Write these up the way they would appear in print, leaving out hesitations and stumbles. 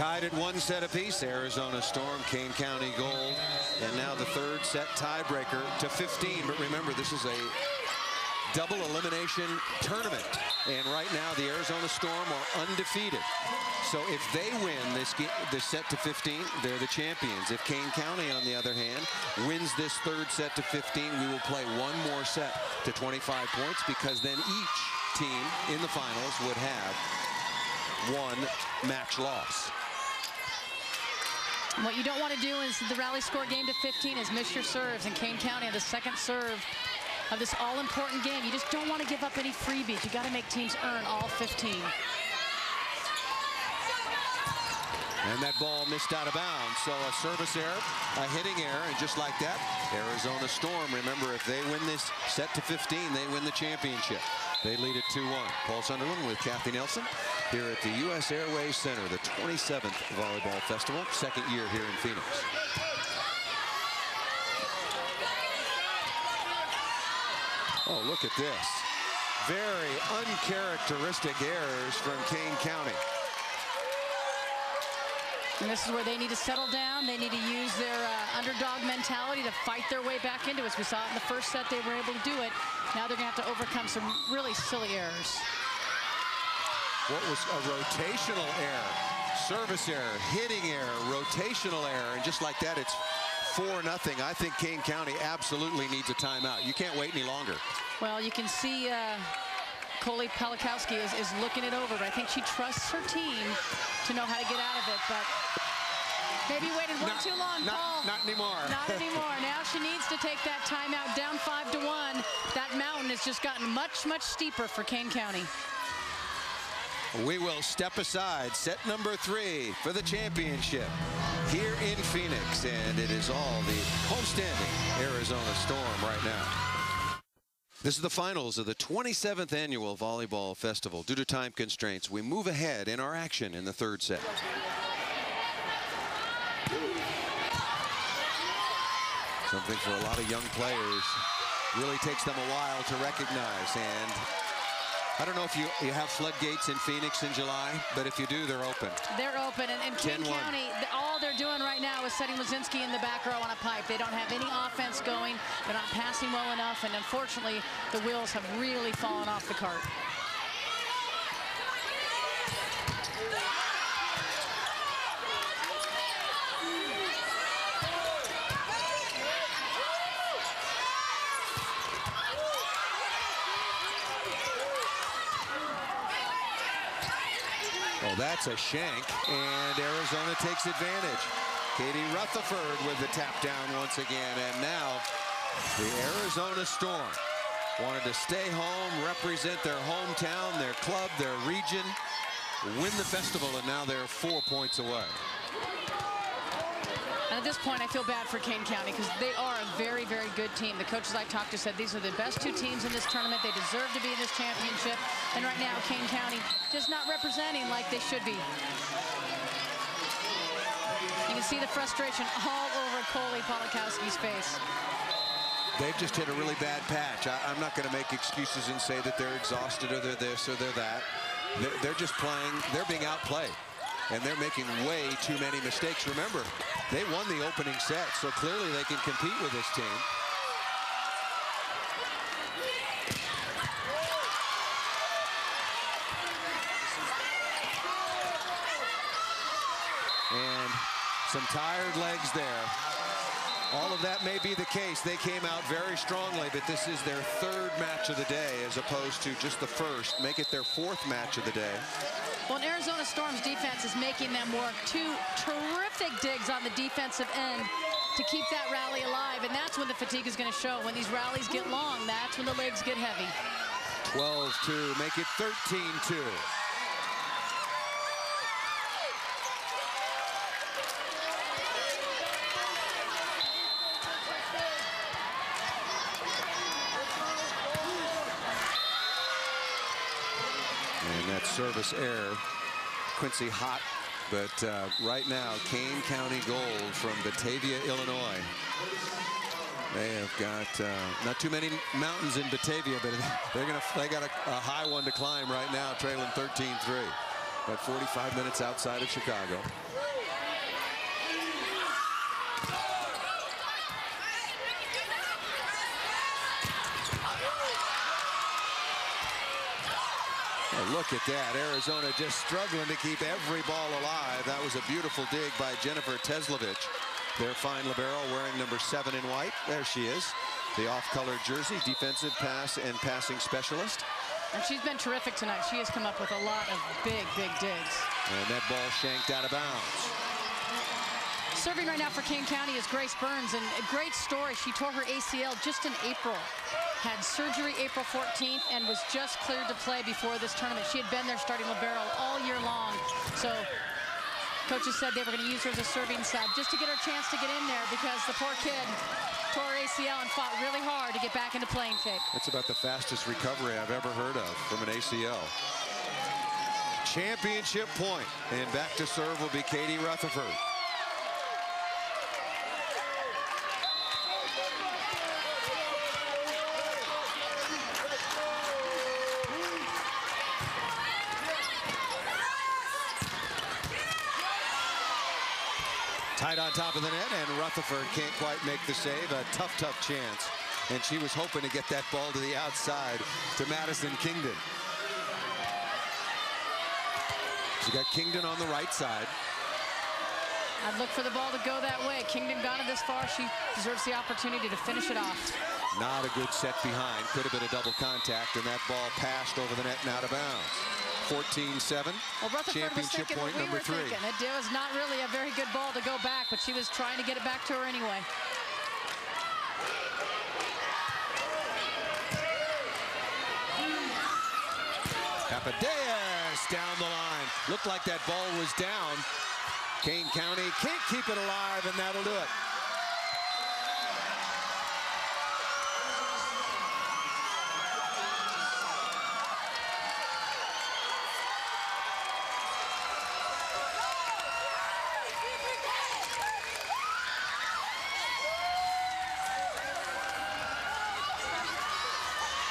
Tied at 1 set apiece. Arizona Storm, Kane County Gold. And now the third set tiebreaker to 15. But remember, this is a double elimination tournament. And right now, the Arizona Storm are undefeated. So if they win this set to 15, they're the champions. If Kane County, on the other hand, wins this third set to 15, we will play one more set to 25 points, because then each team in the finals would have one match loss. What you don't want to do is the rally score game to 15 is miss your serves, and Kane County on the second serve of this all-important game. You just don't want to give up any freebies. You got to make teams earn all 15. And that ball missed out of bounds. So a service error, a hitting error, and just like that, Arizona Storm, remember, if they win this set to 15, they win the championship. They lead it 2-1. Paul Sunderland with Kathy Nelson here at the U.S. Airways Center, the 27th Volleyball Festival, second year here in Phoenix. Oh, look at this. Very uncharacteristic errors from Kane County. And this is where they need to settle down. They need to use their underdog mentality to fight their way back into it. As we saw in the first set, they were able to do it. Now they're going to have to overcome some really silly errors. What was a rotational error, service error, hitting error, rotational error, and just like that, it's 4-0. I think Kane County absolutely needs a timeout. You can't wait any longer. Well, you can see Coley Palakowski is looking it over, but I think she trusts her team to know how to get out of it. But maybe waited too long, Paul. Not anymore. Not anymore. Now she needs to take that timeout, down 5-1. That mountain has just gotten much, much steeper for Kane County. We will step aside. Set number 3 for the championship here in Phoenix. And it is all the homestanding Arizona Storm right now. This is the finals of the 27th annual Volleyball Festival. Due to time constraints, we move ahead in our action in the third set. Something for a lot of young players. Really takes them a while to recognize. And I don't know if you have floodgates in Phoenix in July, but if you do, they're open. They're open, and Kane County, all they're doing right now is setting Lazinski in the back row on a pipe. They don't have any offense going. They're not passing well enough, and unfortunately, the wheels have really fallen off the cart. Oh, that's a shank, and Arizona takes advantage. Katie Rutherford with the tap down once again, and now the Arizona Storm wanted to stay home, represent their hometown, their club, their region, win the festival, and now they're 4 points away. And at this point, I feel bad for Kane County because they are a very, very good team. The coaches I talked to said these are the best 2 teams in this tournament. They deserve to be in this championship. And right now, Kane County just not representing like they should be. You can see the frustration all over Coley Palakowski's face. They've just hit a really bad patch. I'm not going to make excuses and say that they're exhausted or they're this or they're that. They're just playing. They're being outplayed. And they're making way too many mistakes. Remember, they won the opening set, so clearly they can compete with this team. And some tired legs there. All of that may be the case. They came out very strongly, but this is their 3rd match of the day as opposed to just the first. Make it their 4th match of the day. Well, Arizona Storm's defense is making them work 2 terrific digs on the defensive end to keep that rally alive, and that's when the fatigue is going to show. When these rallies get long, that's when the legs get heavy. 12-2, make it 13-2. Service error. Quincy hot, but right now Kane County gold from Batavia, Illinois. They have got not too many mountains in Batavia, but they got a high one to climb right now, trailing 13-3. About 45 minutes outside of Chicago. Oh, look at that. Arizona just struggling to keep every ball alive. That was a beautiful dig by Jennifer Teslovich. Their fine libero wearing number 7 in white. There she is. The off-colored jersey, defensive pass and passing specialist. And she's been terrific tonight. She has come up with a lot of big, big digs. And that ball shanked out of bounds. Serving right now for Kane County is Grace Burns, and a great story. She tore her ACL just in April. Had surgery April 14th and was just cleared to play before this tournament. She had been there starting libero all year long. So coaches said they were going to use her as a serving sub just to get her a chance to get in there, because the poor kid tore her ACL and fought really hard to get back into playing shape. That's about the fastest recovery I've ever heard of from an ACL. Championship point, and back to serve will be Katie Rutherford. Tight on top of the net, and Rutherford can't quite make the save. A tough, tough chance. And she was hoping to get that ball to the outside to Madison Kingdon. She got Kingdon on the right side. I'd look for the ball to go that way. Kingdon gone it this far. She deserves the opportunity to finish it off. Not a good set behind. Could have been a double contact, and that ball passed over the net and out of bounds. 14-7. Well, Rutherford Championship was point we number 3. Thinking. It was not really a very good ball to go back, but she was trying to get it back to her anyway. Papadeas down the line. Looked like that ball was down. Kane County can't keep it alive, and that'll do it.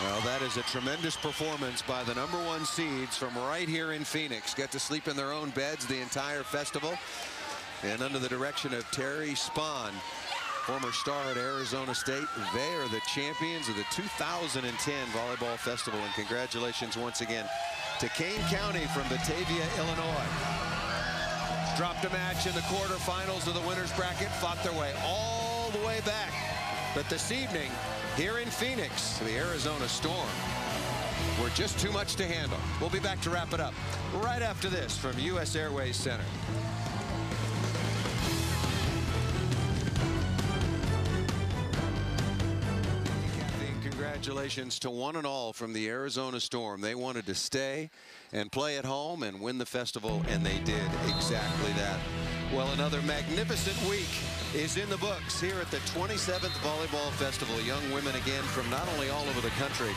Well, that is a tremendous performance by the #1 seeds from right here in Phoenix. Get to sleep in their own beds the entire festival. And under the direction of Terry Spahn, former star at Arizona State, they are the champions of the 2010 Volleyball Festival. And congratulations once again to Kane County from Batavia, Illinois. Dropped a match in the quarterfinals of the winners bracket, fought their way all the way back. But this evening, here in Phoenix, the Arizona Storm were just too much to handle. We'll be back to wrap it up right after this from US Airways Center. Congratulations to one and all from the Arizona Storm. They wanted to stay and play at home and win the festival, and they did exactly that. Well, another magnificent week is in the books here at the 27th Volleyball Festival. Young women again from not only all over the country,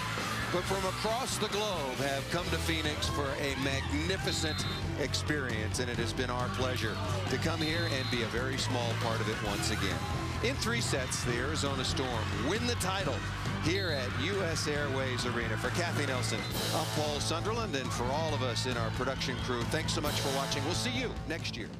but from across the globe have come to Phoenix for a magnificent experience, and it has been our pleasure to come here and be a very small part of it once again. In 3 sets, the Arizona Storm win the title here at US Airways Arena. For Kathy Nelson, I'm Paul Sunderland, and for all of us in our production crew, thanks so much for watching. We'll see you next year.